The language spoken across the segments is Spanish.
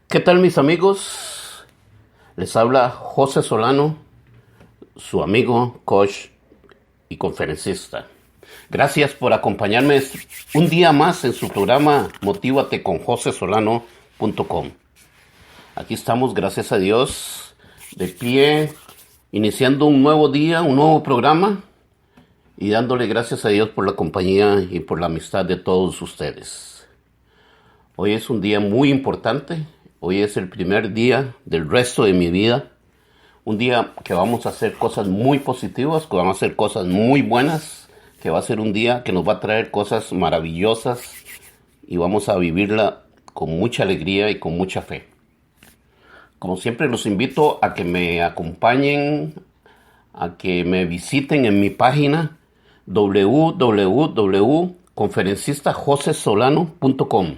¿Qué tal, mis amigos? Les habla José Solano, su amigo, coach y conferencista. Gracias por acompañarme un día más en su programa Motívate con josesolano.com. Aquí estamos, gracias a Dios, de pie, iniciando un nuevo día, un nuevo programa y dándole gracias a Dios por la compañía y por la amistad de todos ustedes. Hoy es un día muy importante. Hoy es el primer día del resto de mi vida. Un día que vamos a hacer cosas muy positivas, que vamos a hacer cosas muy buenas, que va a ser un día que nos va a traer cosas maravillosas y vamos a vivirla con mucha alegría y con mucha fe. Como siempre, los invito a que me acompañen, a que me visiten en mi página www.conferencistajosesolano.com.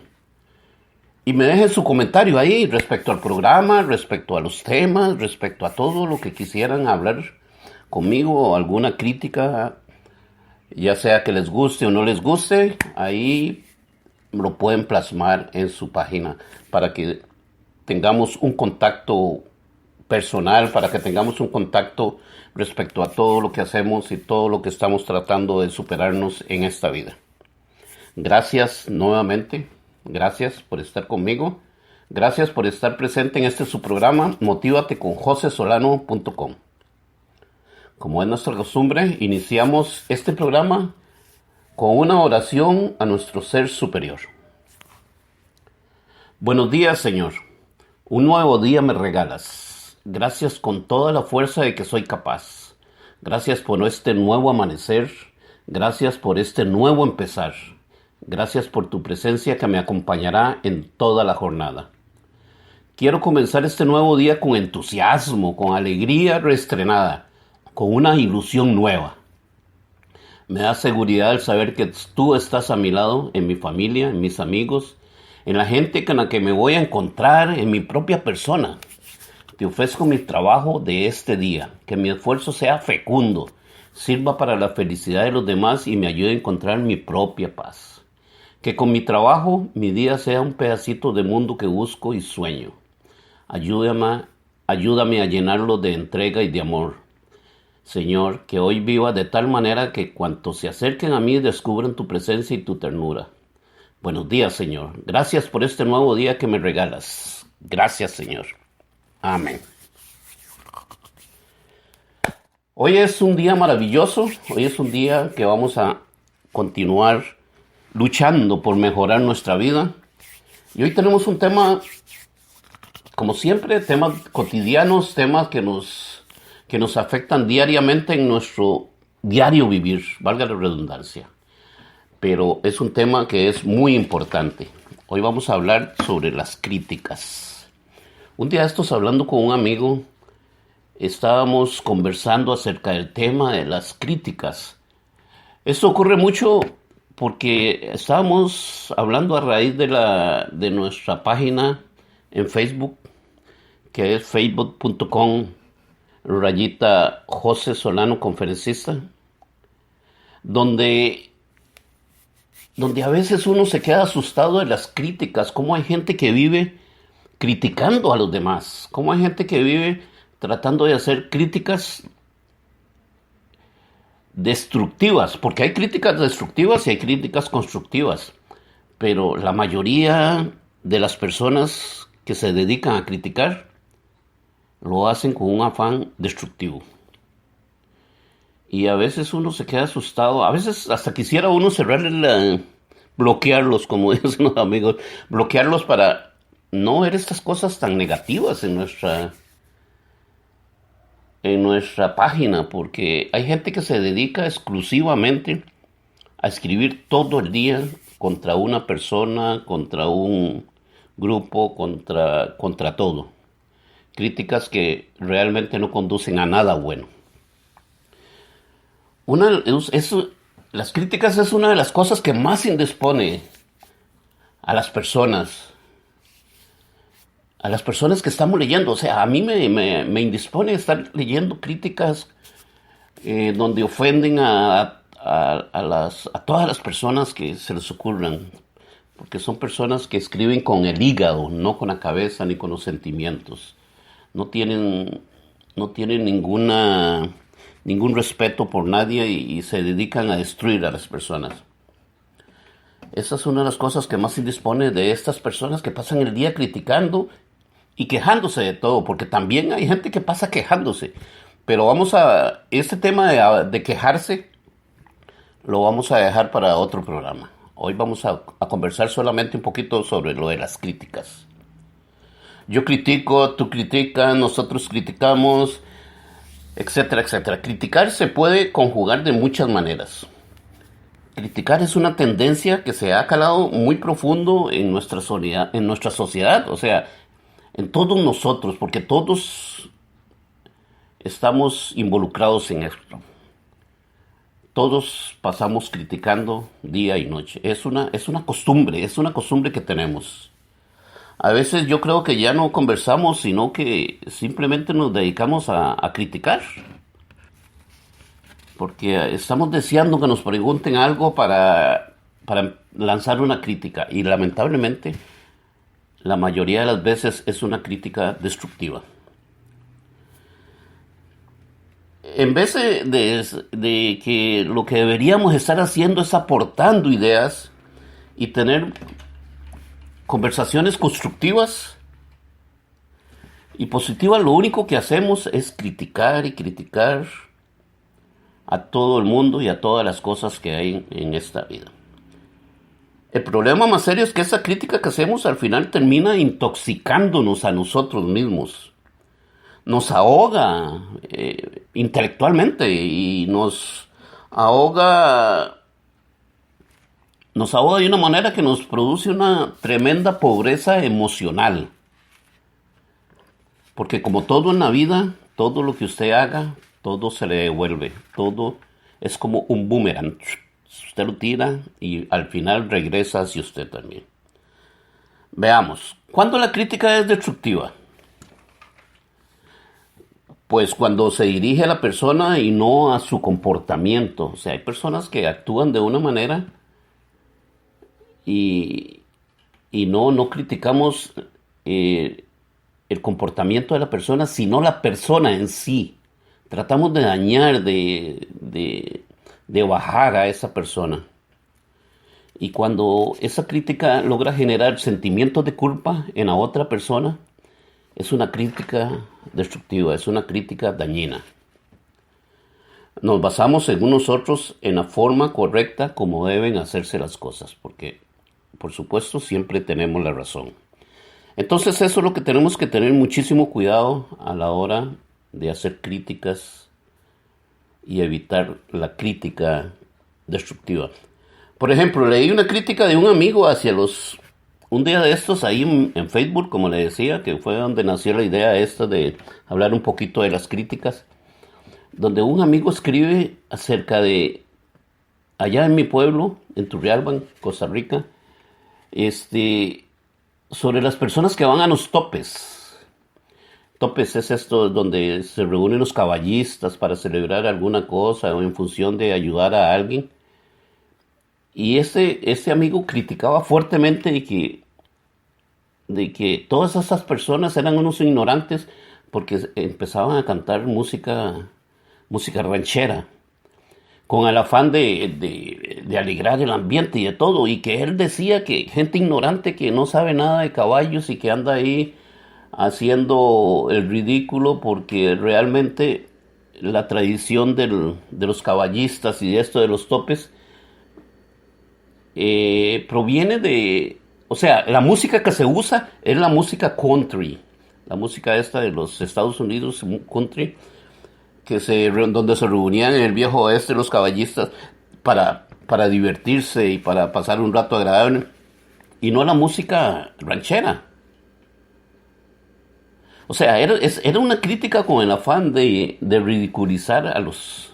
Y me dejen su comentario ahí respecto al programa, respecto a los temas, respecto a todo lo que quisieran hablar conmigo o alguna crítica, ya sea que les guste o no les guste, ahí lo pueden plasmar en su página para que tengamos un contacto personal, para que tengamos un contacto respecto a todo lo que hacemos y todo lo que estamos tratando de superarnos en esta vida. Gracias nuevamente. Gracias por estar conmigo. Gracias por estar presente en este su programa, Motívate con josesolano.com. Como es nuestra costumbre, iniciamos este programa con una oración a nuestro ser superior. Buenos días, Señor. Un nuevo día me regalas. Gracias con toda la fuerza de que soy capaz. Gracias por este nuevo amanecer. Gracias por este nuevo empezar. Gracias por tu presencia que me acompañará en toda la jornada. Quiero comenzar este nuevo día con entusiasmo, con alegría reestrenada, con una ilusión nueva. Me da seguridad el saber que tú estás a mi lado, en mi familia, en mis amigos, en la gente con la que me voy a encontrar, en mi propia persona. Te ofrezco mi trabajo de este día, que mi esfuerzo sea fecundo, sirva para la felicidad de los demás y me ayude a encontrar mi propia paz. Que con mi trabajo mi día sea un pedacito de mundo que busco y sueño. Ayúdame a llenarlo de entrega y de amor. Señor, que hoy viva de tal manera que cuantos se acerquen a mí descubran tu presencia y tu ternura. Buenos días, Señor. Gracias por este nuevo día que me regalas. Gracias, Señor. Amén. Hoy es un día maravilloso. Hoy es un día que vamos a continuar luchando por mejorar nuestra vida. Y hoy tenemos un tema, como siempre, temas cotidianos, temas que nos afectan diariamente en nuestro diario vivir, valga la redundancia. Pero es un tema que es muy importante. Hoy vamos a hablar sobre las críticas. Un día de estos, hablando con un amigo, estábamos conversando acerca del tema de las críticas. Esto ocurre mucho porque estábamos hablando a raíz de nuestra página en Facebook, que es facebook.com/José Solano Conferencista, donde a veces uno se queda asustado de las críticas, cómo hay gente que vive criticando a los demás, cómo hay gente que vive tratando de hacer críticas destructivas, porque hay críticas destructivas y hay críticas constructivas, pero la mayoría de las personas que se dedican a criticar lo hacen con un afán destructivo. Y a veces uno se queda asustado, a veces hasta quisiera uno bloquearlos, como dicen los amigos, bloquearlos para no ver estas cosas tan negativas en nuestra página, porque hay gente que se dedica exclusivamente a escribir todo el día contra una persona, contra un grupo, contra todo. Críticas que realmente no conducen a nada bueno. Las críticas es una de las cosas que más indispone a las personas que estamos leyendo. O sea, a mí me indispone estar leyendo críticas donde ofenden a todas las personas que se les ocurran. porque son personas que escriben con el hígado, no con la cabeza ni con los sentimientos. No tienen, no tienen ningún respeto por nadie y se dedican a destruir a las personas. Esa es una de las cosas que más se dispone de estas personas que pasan el día criticando y quejándose de todo, porque también hay gente que pasa quejándose. Pero este tema de quejarse lo vamos a dejar para otro programa. Hoy vamos a conversar solamente un poquito sobre lo de las críticas. Yo critico, tú criticas, nosotros criticamos, etcétera, etcétera. Criticar se puede conjugar de muchas maneras. Criticar es una tendencia que se ha calado muy profundo en nuestra sociedad, o sea, en todos nosotros, porque todos estamos involucrados en esto. Todos pasamos criticando día y noche. Es una costumbre que tenemos. A veces yo creo que ya no conversamos, sino que simplemente nos dedicamos a criticar. Porque estamos deseando que nos pregunten algo para lanzar una crítica. Y lamentablemente, la mayoría de las veces es una crítica destructiva. En vez de que lo que deberíamos estar haciendo es aportando ideas y tener conversaciones constructivas y positivas, lo único que hacemos es criticar y criticar a todo el mundo y a todas las cosas que hay en esta vida. El problema más serio es que esa crítica que hacemos al final termina intoxicándonos a nosotros mismos. Nos ahoga intelectualmente y ahoga nos ahoga de una manera que nos produce una tremenda pobreza emocional. Porque como todo en la vida, todo lo que usted haga, todo se le devuelve. Todo es como un boomerang. Usted lo tira y al final regresa hacia usted también. Veamos, ¿cuándo la crítica es destructiva? Pues cuando se dirige a la persona y no a su comportamiento. O sea, hay personas que actúan de una manera y no criticamos el comportamiento de la persona, sino la persona en sí. Tratamos de dañar, de bajar a esa persona. Y cuando esa crítica logra generar sentimientos de culpa en la otra persona, es una crítica destructiva, es una crítica dañina. Nos basamos según nosotros en la forma correcta como deben hacerse las cosas, porque por supuesto siempre tenemos la razón. Entonces eso es lo que tenemos que tener muchísimo cuidado a la hora de hacer críticas y evitar la crítica destructiva. Por ejemplo, leí una crítica de un amigo un día de estos ahí en Facebook, como le decía, que fue donde nació la idea esta de hablar un poquito de las críticas, donde un amigo escribe acerca de, allá en mi pueblo, en Turrialba, Costa Rica, sobre las personas que van a los topes. Topes es esto donde se reúnen los caballistas para celebrar alguna cosa o en función de ayudar a alguien. Y este amigo criticaba fuertemente de que todas esas personas eran unos ignorantes porque empezaban a cantar música ranchera, con el afán de alegrar el ambiente y de todo, y que él decía que gente ignorante que no sabe nada de caballos y que anda ahí haciendo el ridículo porque realmente la tradición de los caballistas y de esto de los topes proviene o sea, la música que se usa es la música country, la música esta de los Estados Unidos, country, donde se reunían en el viejo oeste los caballistas para divertirse y para pasar un rato agradable, y no la música ranchera. O sea, era una crítica con el afán de ridiculizar a los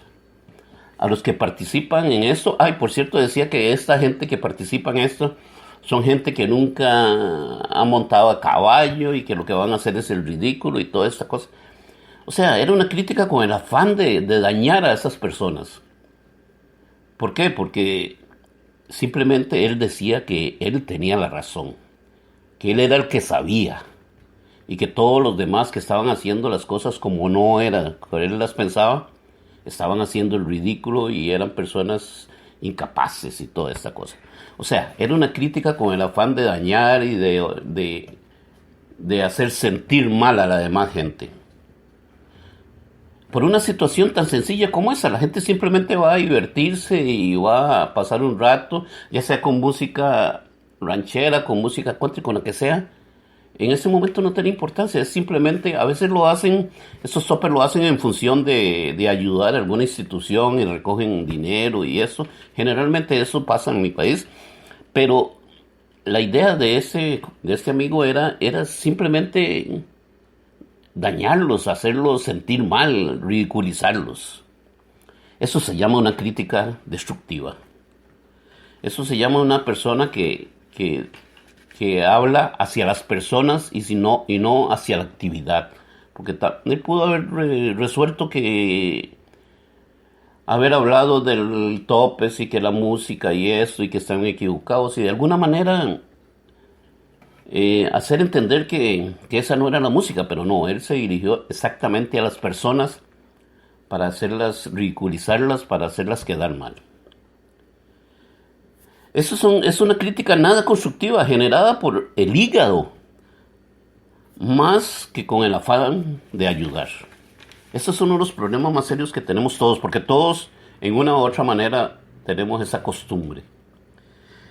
que participan en esto. Ay, por cierto, decía que esta gente que participa en esto son gente que nunca ha montado a caballo y que lo que van a hacer es el ridículo y toda esta cosa. O sea, era una crítica con el afán de dañar a esas personas. ¿Por qué? Porque simplemente él decía que él tenía la razón, que él era el que sabía y que todos los demás que estaban haciendo las cosas como no era, como él las pensaba, estaban haciendo el ridículo y eran personas incapaces y toda esta cosa. O sea, era una crítica con el afán de dañar y de hacer sentir mal a la demás gente. Por una situación tan sencilla como esa, la gente simplemente va a divertirse y va a pasar un rato, ya sea con música ranchera, con música country, con la que sea. En ese momento no tiene importancia, es simplemente, a veces lo hacen, estos toppers lo hacen en función de ayudar a alguna institución y recogen dinero y eso. Generalmente eso pasa en mi país, pero la idea de este amigo era simplemente dañarlos, hacerlos sentir mal, ridiculizarlos. Eso se llama una crítica destructiva. Eso se llama una persona que habla hacia las personas y no hacia la actividad. Porque él pudo haber resuelto que haber hablado del topes y que la música y eso y que están equivocados y de alguna manera hacer entender que esa no era la música, pero no, él se dirigió exactamente a las personas para hacerlas, ridiculizarlas, para hacerlas quedar mal. Es una crítica nada constructiva, generada por el hígado, más que con el afán de ayudar. Estos son uno de los problemas más serios que tenemos todos, porque todos, en una u otra manera, tenemos esa costumbre.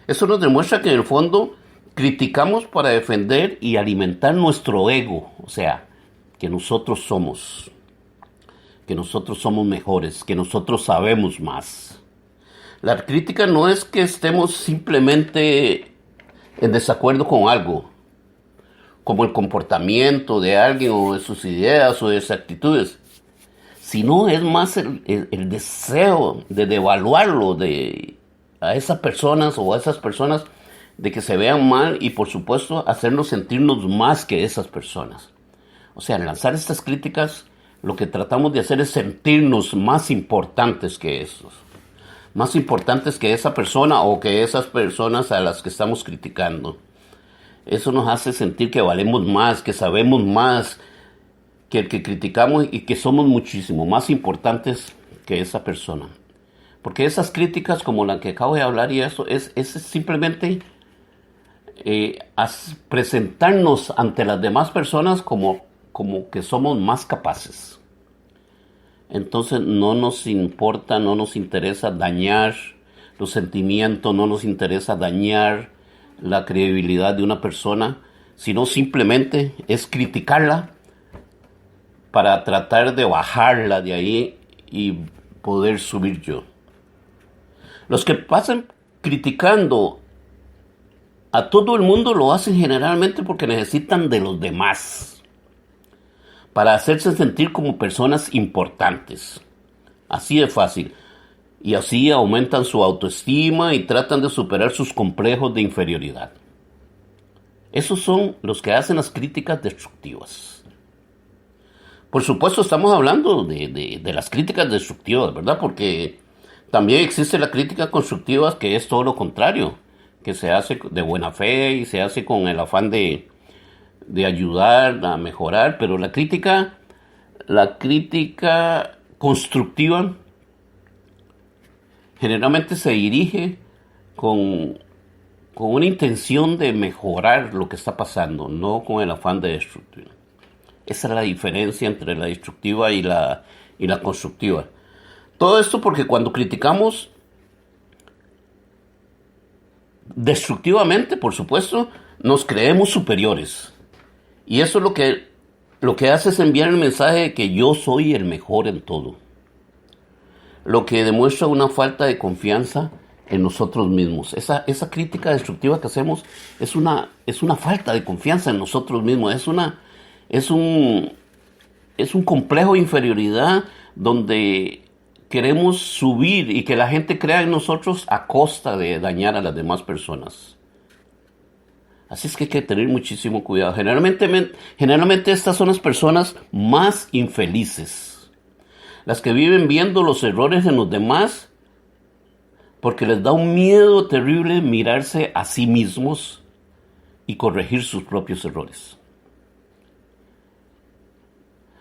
Eso nos demuestra que en el fondo criticamos para defender y alimentar nuestro ego, o sea, que nosotros somos mejores, que nosotros sabemos más. La crítica no es que estemos simplemente en desacuerdo con algo, como el comportamiento de alguien o de sus ideas o de sus actitudes, sino es más el deseo de devaluarlo a esas personas o a esas personas, de que se vean mal y por supuesto hacernos sentirnos más que esas personas. O sea, al lanzar estas críticas, lo que tratamos de hacer es sentirnos más importantes que esos, más importantes que esa persona o que esas personas a las que estamos criticando. Eso nos hace sentir que valemos más, que sabemos más que el que criticamos y que somos muchísimo más importantes que esa persona. Porque esas críticas como la que acabo de hablar y eso es simplemente presentarnos ante las demás personas como que somos más capaces. Entonces no nos importa, no nos interesa dañar los sentimientos, no nos interesa dañar la credibilidad de una persona, sino simplemente es criticarla para tratar de bajarla de ahí y poder subir yo. Los que pasan criticando a todo el mundo lo hacen generalmente porque necesitan de los demás para hacerse sentir como personas importantes. Así de fácil. Y así aumentan su autoestima y tratan de superar sus complejos de inferioridad. Esos son los que hacen las críticas destructivas. Por supuesto estamos hablando de las críticas destructivas, ¿verdad? Porque también existe la crítica constructiva, que es todo lo contrario, que se hace de buena fe y se hace con el afán de ayudar a mejorar, pero la crítica constructiva generalmente se dirige con una intención de mejorar lo que está pasando, no con el afán de destruir. Esa es la diferencia entre la destructiva y la constructiva. Todo esto porque cuando criticamos destructivamente, por supuesto, nos creemos superiores. Y eso es lo que hace es enviar el mensaje de que yo soy el mejor en todo. Lo que demuestra una falta de confianza en nosotros mismos. Esa crítica destructiva que hacemos es una falta de confianza en nosotros mismos. Es un complejo de inferioridad donde queremos subir y que la gente crea en nosotros a costa de dañar a las demás personas. Así es que hay que tener muchísimo cuidado. Generalmente estas son las personas más infelices. Las que viven viendo los errores en los demás porque les da un miedo terrible mirarse a sí mismos y corregir sus propios errores.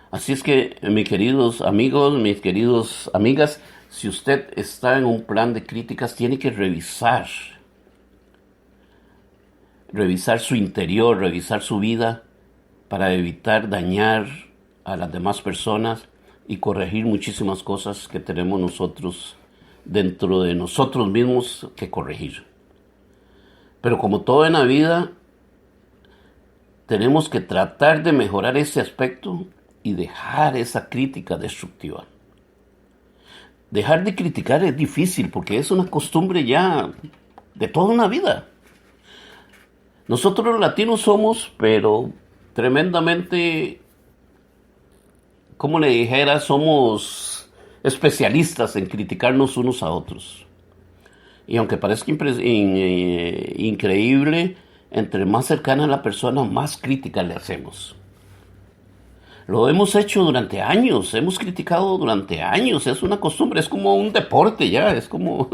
Así es que, mis queridos amigos, mis queridas amigas, si usted está en un plan de críticas, tiene que revisar su interior, revisar su vida para evitar dañar a las demás personas y corregir muchísimas cosas que tenemos nosotros dentro de nosotros mismos que corregir. Pero como todo en la vida, tenemos que tratar de mejorar ese aspecto y dejar esa crítica destructiva. Dejar de criticar es difícil porque es una costumbre ya de toda una vida. Nosotros los latinos somos, pero tremendamente, como le dijera, somos especialistas en criticarnos unos a otros. Y aunque parezca increíble, entre más cercana a la persona, más crítica le hacemos. Lo hemos hecho durante años, hemos criticado durante años, es una costumbre, es como un deporte ya, es como,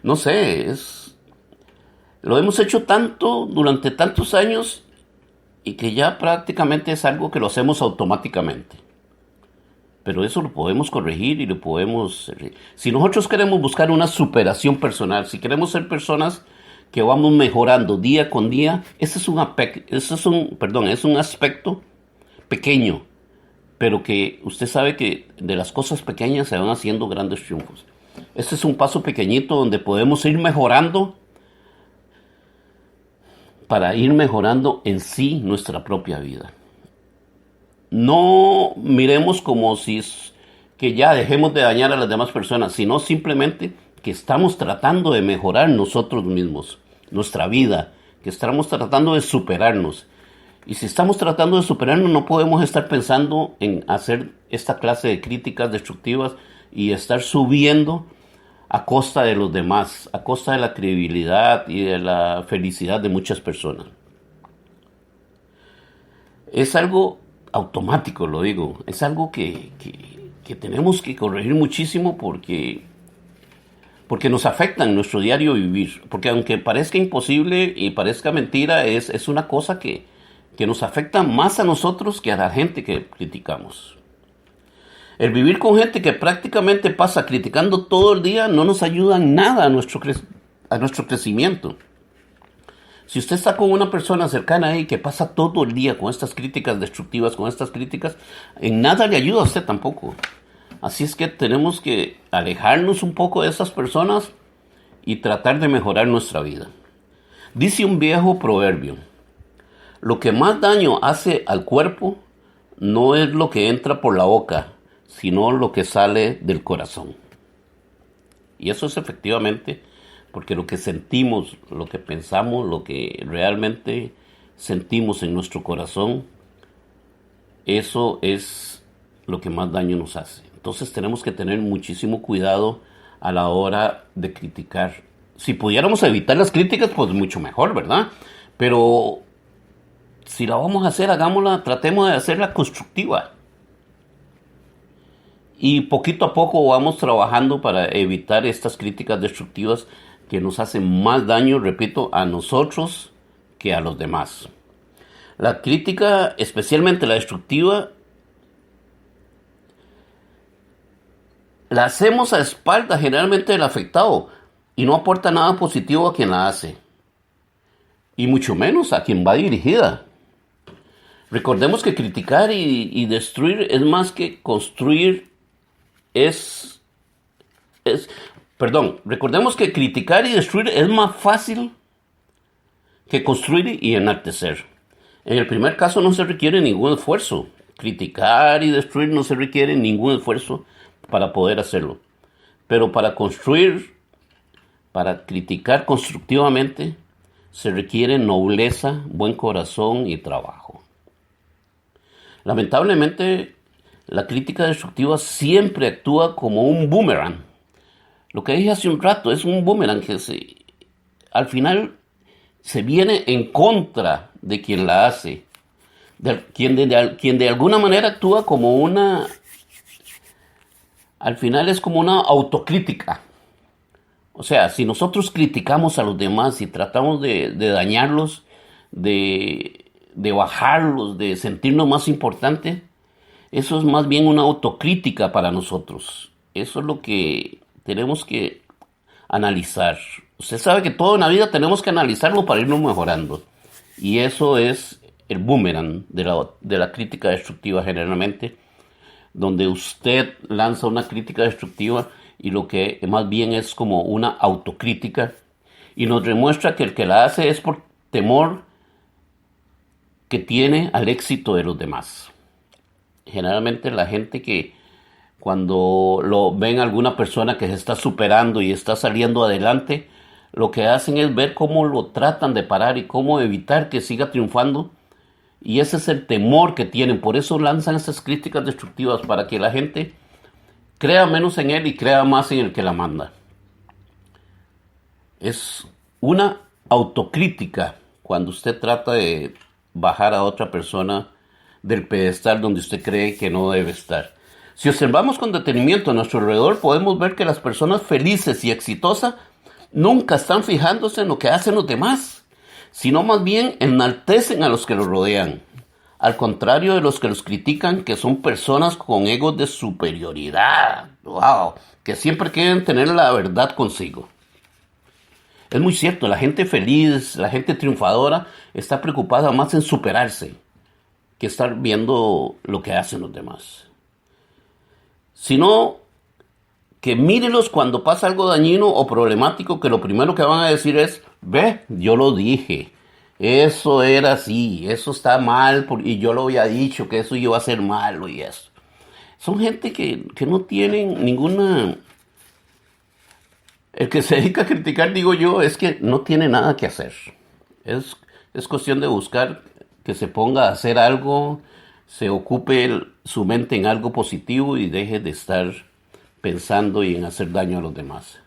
no sé, lo hemos hecho tanto durante tantos años y que ya prácticamente es algo que lo hacemos automáticamente. Pero eso lo podemos corregir y lo podemos... Si nosotros queremos buscar una superación personal, si queremos ser personas que vamos mejorando día con día, ese es un aspecto pequeño, pero que usted sabe que de las cosas pequeñas se van haciendo grandes triunfos. Este es un paso pequeñito donde podemos ir mejorando para ir mejorando en sí nuestra propia vida. No miremos como si es que ya dejemos de dañar a las demás personas, sino simplemente que estamos tratando de mejorar nosotros mismos, nuestra vida, que estamos tratando de superarnos. Y si estamos tratando de superarnos, no podemos estar pensando en hacer esta clase de críticas destructivas y estar subiendo a costa de los demás, a costa de la credibilidad y de la felicidad de muchas personas. Es algo automático, lo digo, es algo que tenemos que corregir muchísimo porque nos afecta en nuestro diario vivir. Porque aunque parezca imposible y parezca mentira, es una cosa que nos afecta más a nosotros que a la gente que criticamos. El vivir con gente que prácticamente pasa criticando todo el día no nos ayuda en nada a nuestro crecimiento. Si usted está con una persona cercana ahí que pasa todo el día con estas críticas destructivas, con estas críticas, en nada le ayuda a usted tampoco. Así es que tenemos que alejarnos un poco de esas personas y tratar de mejorar nuestra vida. Dice un viejo proverbio: lo que más daño hace al cuerpo no es lo que entra por la boca, sino lo que sale del corazón. Y eso es efectivamente porque lo que sentimos, lo que pensamos, lo que realmente sentimos en nuestro corazón, eso es lo que más daño nos hace. Entonces tenemos que tener muchísimo cuidado a la hora de criticar. Si pudiéramos evitar las críticas, pues mucho mejor, ¿verdad? Pero si la vamos a hacer, hagámosla, tratemos de hacerla constructiva. Y poquito a poco vamos trabajando para evitar estas críticas destructivas que nos hacen más daño, repito, a nosotros que a los demás. La crítica, especialmente la destructiva, la hacemos a espaldas generalmente del afectado y no aporta nada positivo a quien la hace. Y mucho menos a quien va dirigida. Recordemos que criticar y destruir es más que construir. Recordemos que criticar y destruir es más fácil que construir y enaltecer. En el primer caso no se requiere ningún esfuerzo. Criticar y destruir no se requiere ningún esfuerzo para poder hacerlo. Pero para construir, para criticar constructivamente, se requiere nobleza, buen corazón y trabajo. Lamentablemente, la crítica destructiva siempre actúa como un boomerang. Lo que dije hace un rato es un boomerang que al final se viene en contra de quien la hace, quien de alguna manera actúa como al final es como una autocrítica. O sea, si nosotros criticamos a los demás y tratamos de dañarlos, de bajarlos, de sentirnos más importantes, eso es más bien una autocrítica para nosotros. Eso es lo que tenemos que analizar. Usted sabe que todo en la vida tenemos que analizarlo para irnos mejorando. Y eso es el boomerang de la crítica destructiva generalmente, donde usted lanza una crítica destructiva y lo que más bien es como una autocrítica y nos demuestra que el que la hace es por temor que tiene al éxito de los demás. Generalmente la gente que cuando lo ven a alguna persona que se está superando y está saliendo adelante, lo que hacen es ver cómo lo tratan de parar y cómo evitar que siga triunfando. Y ese es el temor que tienen. Por eso lanzan esas críticas destructivas, para que la gente crea menos en él y crea más en el que la manda. Es una autocrítica cuando usted trata de bajar a otra persona del pedestal donde usted cree que no debe estar. Si observamos con detenimiento a nuestro alrededor, podemos ver que las personas felices y exitosas nunca están fijándose en lo que hacen los demás, sino más bien enaltecen a los que los rodean. Al contrario de los que los critican, que son personas con egos de superioridad, wow, que siempre quieren tener la verdad consigo. Es muy cierto, la gente feliz, la gente triunfadora, está preocupada más en superarse que estar viendo lo que hacen los demás. Sino que mírenlos cuando pasa algo dañino o problemático, que lo primero que van a decir es, ve, yo lo dije, eso era así, eso está mal, y yo lo había dicho, que eso iba a ser malo y eso. Son gente que no tienen ninguna... El que se dedica a criticar, digo yo, es que no tiene nada que hacer. Es cuestión de buscar que se ponga a hacer algo, se ocupe su mente en algo positivo y deje de estar pensando y en hacer daño a los demás.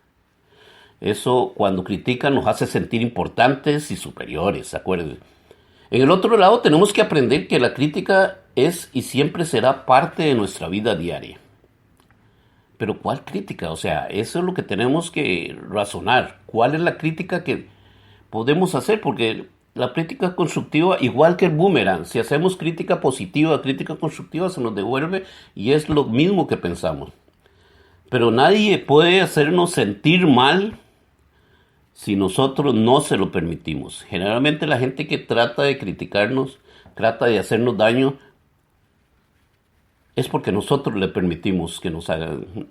Eso, cuando critican, nos hace sentir importantes y superiores, ¿se acuerdan? En el otro lado, tenemos que aprender que la crítica es y siempre será parte de nuestra vida diaria. Pero ¿cuál crítica? O sea, eso es lo que tenemos que razonar. ¿Cuál es la crítica que podemos hacer? Porque la crítica constructiva, igual que el boomerang, si hacemos crítica positiva, crítica constructiva, se nos devuelve y es lo mismo que pensamos. Pero nadie puede hacernos sentir mal si nosotros no se lo permitimos. Generalmente la gente que trata de criticarnos, trata de hacernos daño, es porque nosotros le permitimos que nos hagan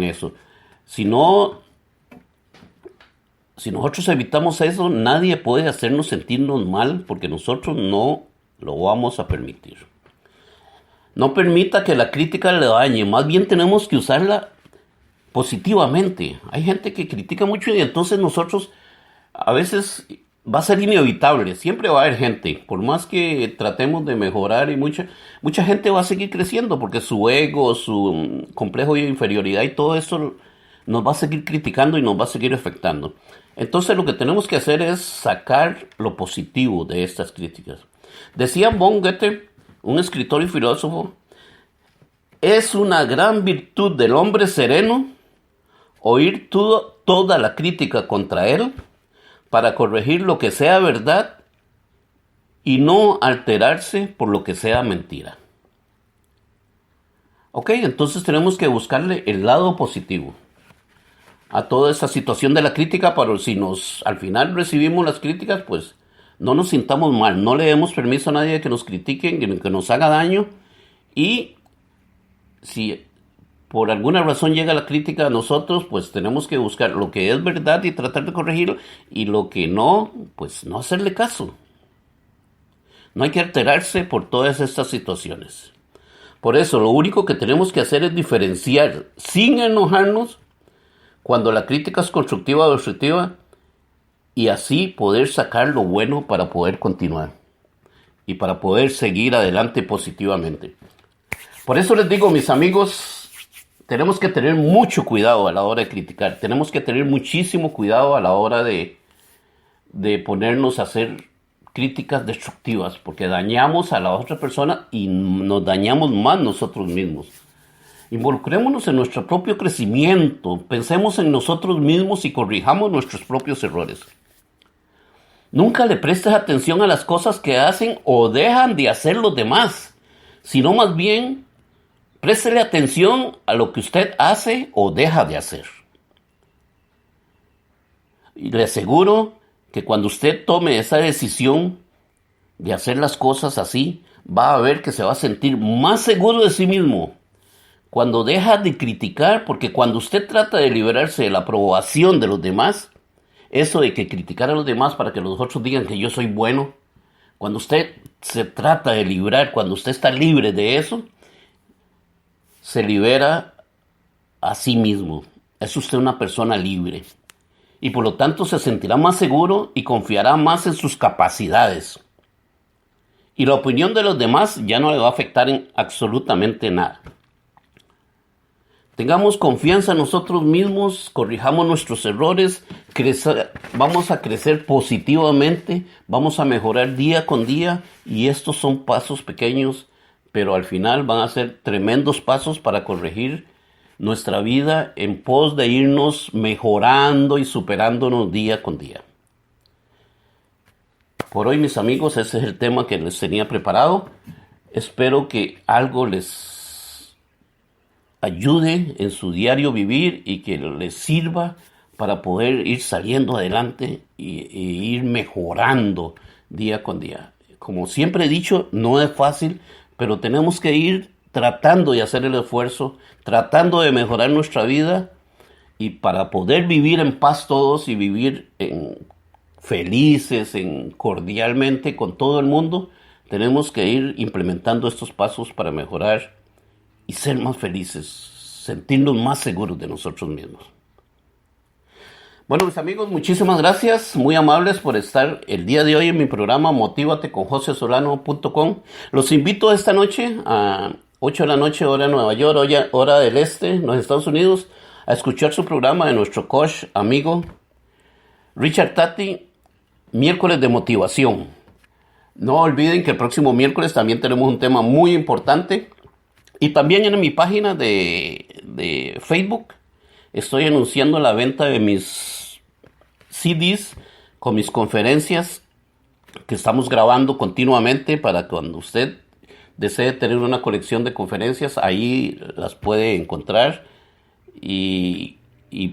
eso. Si nosotros evitamos eso, nadie puede hacernos sentirnos mal, porque nosotros no lo vamos a permitir. No permita que la crítica le dañe, más bien tenemos que usarla positivamente. Hay gente que critica mucho y entonces nosotros a veces va a ser inevitable, siempre va a haber gente, por más que tratemos de mejorar, y mucha gente va a seguir creciendo porque su ego, su complejo de inferioridad y todo eso nos va a seguir criticando y nos va a seguir afectando. Entonces lo que tenemos que hacer es sacar lo positivo de estas críticas. Decía von Goethe, un escritor y filósofo, es una gran virtud del hombre sereno oír toda la crítica contra él para corregir lo que sea verdad y no alterarse por lo que sea mentira. Ok, entonces tenemos que buscarle el lado positivo a toda esta situación de la crítica, para si al final recibimos las críticas, pues no nos sintamos mal, no le demos permiso a nadie que nos critiquen, que nos haga daño, y si por alguna razón llega la crítica a nosotros, pues tenemos que buscar lo que es verdad y tratar de corregirlo, y lo que no, pues no hacerle caso. No hay que alterarse por todas estas situaciones. Por eso, lo único que tenemos que hacer es diferenciar, sin enojarnos, cuando la crítica es constructiva o destructiva, y así poder sacar lo bueno para poder continuar y para poder seguir adelante positivamente. Por eso les digo, mis amigos, tenemos que tener mucho cuidado a la hora de criticar. Tenemos que tener muchísimo cuidado a la hora de ponernos a hacer críticas destructivas, porque dañamos a la otra persona y nos dañamos más nosotros mismos. Involucrémonos en nuestro propio crecimiento, pensemos en nosotros mismos y corrijamos nuestros propios errores. Nunca le prestes atención a las cosas que hacen o dejan de hacer los demás, sino más bien préstele atención a lo que usted hace o deja de hacer. Y le aseguro que cuando usted tome esa decisión de hacer las cosas así, va a ver que se va a sentir más seguro de sí mismo. Cuando deja de criticar, porque cuando usted trata de liberarse de la aprobación de los demás, eso de que criticar a los demás para que los otros digan que yo soy bueno, cuando usted se trata de liberar, cuando usted está libre de eso, se libera a sí mismo. Es usted una persona libre. Y por lo tanto se sentirá más seguro y confiará más en sus capacidades. Y la opinión de los demás ya no le va a afectar en absolutamente nada. Tengamos confianza en nosotros mismos, corrijamos nuestros errores, vamos a crecer positivamente, vamos a mejorar día con día y estos son pasos pequeños, pero al final van a ser tremendos pasos para corregir nuestra vida en pos de irnos mejorando y superándonos día con día. Por hoy, mis amigos, ese es el tema que les tenía preparado. Espero que algo les ayude en su diario vivir y que les sirva para poder ir saliendo adelante y ir mejorando día con día. Como siempre he dicho, no es fácil, pero tenemos que ir tratando de hacer el esfuerzo, tratando de mejorar nuestra vida y para poder vivir en paz todos y vivir felices, cordialmente con todo el mundo, tenemos que ir implementando estos pasos para mejorar y ser más felices, sentirnos más seguros de nosotros mismos. Bueno, mis amigos, muchísimas gracias, muy amables por estar el día de hoy en mi programa motivateconjosesolano.com. Los invito esta noche a 8 de la noche, hora de Nueva York, hora del este, en los Estados Unidos, a escuchar su programa de nuestro coach, amigo Richard Tati, miércoles de motivación. No olviden que el próximo miércoles también tenemos un tema muy importante. Y también en mi página de Facebook estoy anunciando la venta de mis CDs con mis conferencias que estamos grabando continuamente para cuando usted desee tener una colección de conferencias, ahí las puede encontrar y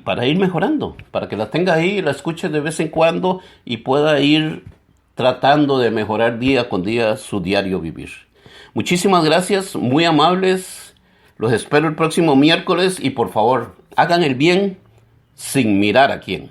para ir mejorando, para que las tenga ahí, la escuche de vez en cuando y pueda ir tratando de mejorar día con día su diario vivir. Muchísimas gracias, muy amables. Los espero el próximo miércoles y por favor, hagan el bien sin mirar a quién.